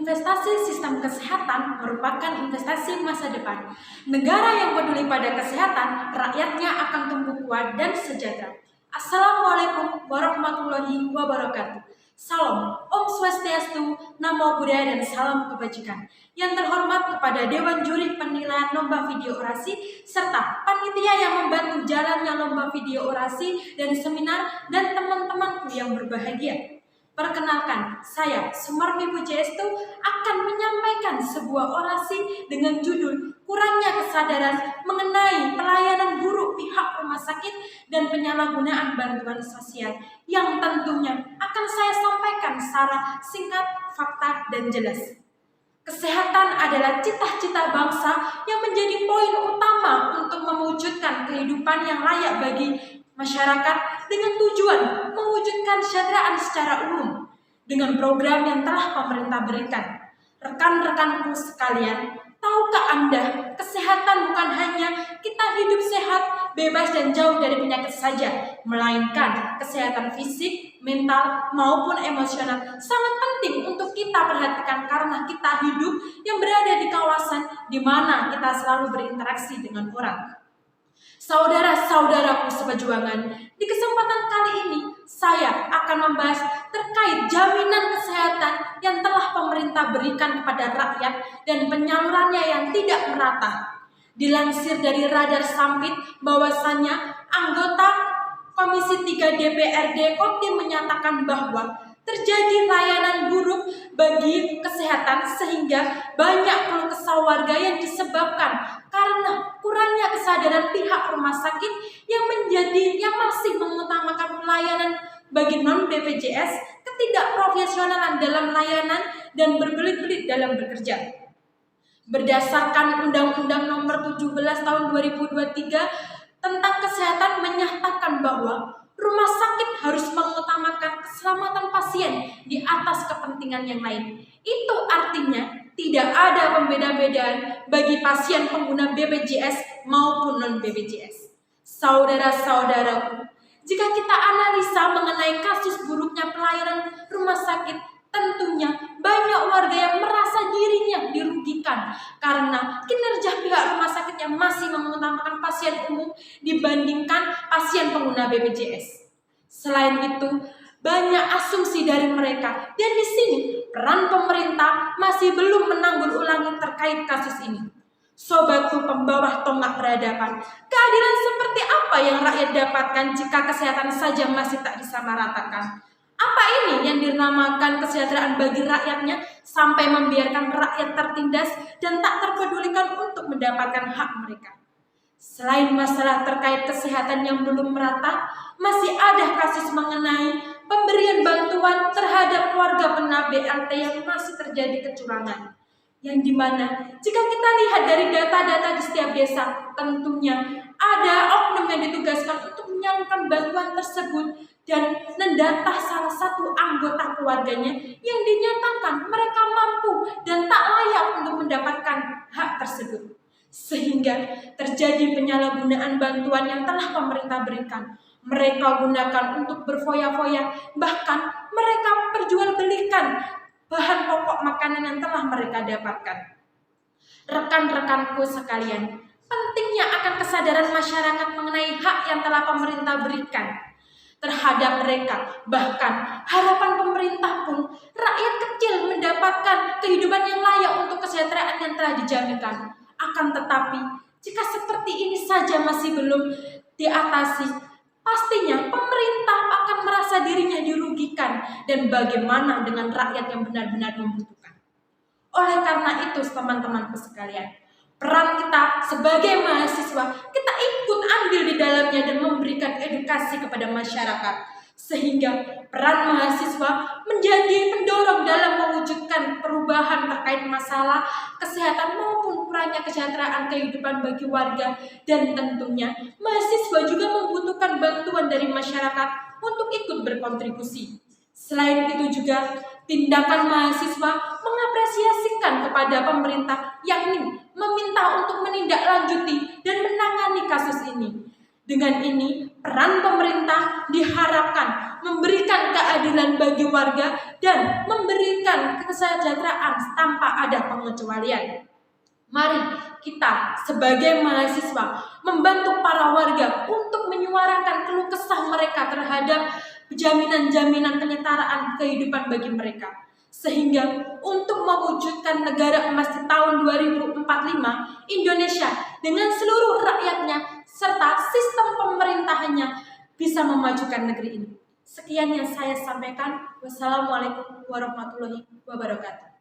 Investasi sistem kesehatan merupakan investasi masa depan. Negara yang peduli pada kesehatan, rakyatnya akan tumbuh kuat dan sejahtera. Assalamualaikum warahmatullahi wabarakatuh. Salam, Om Swastiastu, Namo Buddhaya, dan salam kebajikan. Yang terhormat kepada Dewan Juri Penilaian Lomba Video Orasi, serta panitia yang membantu jalannya lomba video orasi dan seminar, dan teman-temanku yang berbahagia. Perkenalkan, saya Sumarmi Pujaestu akan menyampaikan sebuah orasi dengan judul Kurangnya Kesadaran Mengenai Pelayanan Buruk Pihak Rumah Sakit dan Penyalahgunaan Bantuan Sosial, yang tentunya akan saya sampaikan secara singkat, fakta, dan jelas. Kesehatan adalah cita-cita bangsa yang menjadi poin utama untuk mewujudkan kehidupan yang layak bagi masyarakat dengan tujuan mewujudkan kesejahteraan secara umum dengan program yang telah pemerintah berikan. Rekan-rekanku sekalian, tahukah Anda, kesehatan bukan hanya kita hidup sehat, bebas dan jauh dari penyakit saja, melainkan kesehatan fisik, mental, maupun emosional sangat penting untuk kita perhatikan karena kita hidup yang berada di kawasan di mana kita selalu berinteraksi dengan orang. Saudara-saudaraku seperjuangan, di kesempatan kali ini saya akan membahas terkait jaminan kesehatan yang telah pemerintah berikan kepada rakyat dan penyalurannya yang tidak merata. Dilansir dari Radar Sampit bahwasannya anggota Komisi 3 DPRD Kodim menyatakan bahwa terjadi layanan buruk bagi kesehatan sehingga banyak keluh kesah warga yang disebabkan karena kurangnya kesadaran pihak rumah sakit yang masih mengutamakan pelayanan bagi non-BPJS, ketidakprofesionalan dalam layanan, dan berbelit-belit dalam bekerja. Berdasarkan Undang-Undang Nomor 17 Tahun 2023 tentang kesehatan menyatakan bahwa rumah sakit harus mengutamakan keselamatan pasien di atas kepentingan yang lain. Itu artinya tidak ada pembeda-bedaan bagi pasien pengguna BPJS maupun non-BPJS. Saudara-saudaraku, jika kita analisa mengenai kasus buruknya pelayanan rumah sakit, tentunya banyak warga yang merasa dirinya dirugikan karena kinerja pihak rumah sakit yang masih mengutamakan pasien umum dibandingkan pasien pengguna BPJS. Selain itu, banyak asumsi dari mereka, dan di sini peran pemerintah masih belum menanggulangi terkait kasus ini. Sobatku pembawah tonggak peradaban, keadilan seperti apa yang rakyat dapatkan jika kesehatan saja masih tak disamaratakan? Apa ini yang dinamakan kesejahteraan bagi rakyatnya sampai membiarkan rakyat tertindas dan tak terpedulikan untuk mendapatkan hak mereka? Selain masalah terkait kesehatan yang belum merata, masih ada kasus mengenai pemberian bantuan terhadap warga kena BLT yang masih terjadi kecurangan. Yang dimana jika kita lihat dari data-data di setiap desa, tentunya ada oknum yang ditugaskan untuk menyalurkan bantuan tersebut dan mendata salah satu anggota keluarganya yang dinyatakan mereka mampu dan tak layak untuk mendapatkan hak tersebut. Sehingga terjadi penyalahgunaan bantuan yang telah pemerintah berikan. Mereka gunakan untuk berfoya-foya, bahkan mereka perjualbelikan bahan pokok makanan yang telah mereka dapatkan. Rekan-rekanku sekalian, pentingnya akan kesadaran masyarakat mengenai hak yang telah pemerintah berikan terhadap mereka. Bahkan harapan pemerintah pun rakyat kecil mendapatkan kehidupan yang layak untuk kesejahteraan yang telah dijaminkan. Akan tetapi, jika seperti ini saja masih belum diatasi, pastinya pemerintah akan merasa dirinya dirugikan, dan bagaimana dengan rakyat yang benar-benar membutuhkan. Oleh karena itu, teman-temanku sekalian, peran kita sebagai mahasiswa, kita ikut andil di dalamnya dan memberikan edukasi kepada masyarakat. Sehingga peran mahasiswa menjadi pendorong dalam mewujudkan perubahan terkait masalah kesehatan maupun kurangnya kesejahteraan kehidupan bagi warga. Dan tentunya mahasiswa juga membutuhkan bantuan dari masyarakat untuk ikut berkontribusi. Selain itu juga tindakan mahasiswa mengapresiasikan kepada pemerintah, yakni meminta untuk menindaklanjuti dan menangani kasus ini. Dengan ini, Peran pemerintah diharapkan memberikan keadilan bagi warga dan memberikan kesejahteraan tanpa ada pengecualian. Mari kita sebagai mahasiswa membantu para warga untuk menyuarakan keluh kesah mereka terhadap jaminan-jaminan kesetaraan kehidupan bagi mereka. Sehingga untuk mewujudkan negara emas di tahun 2045, Indonesia dengan seluruh rakyatnya serta sistem pemerintahannya bisa memajukan negeri ini. Sekian yang saya sampaikan. Wassalamualaikum warahmatullahi wabarakatuh.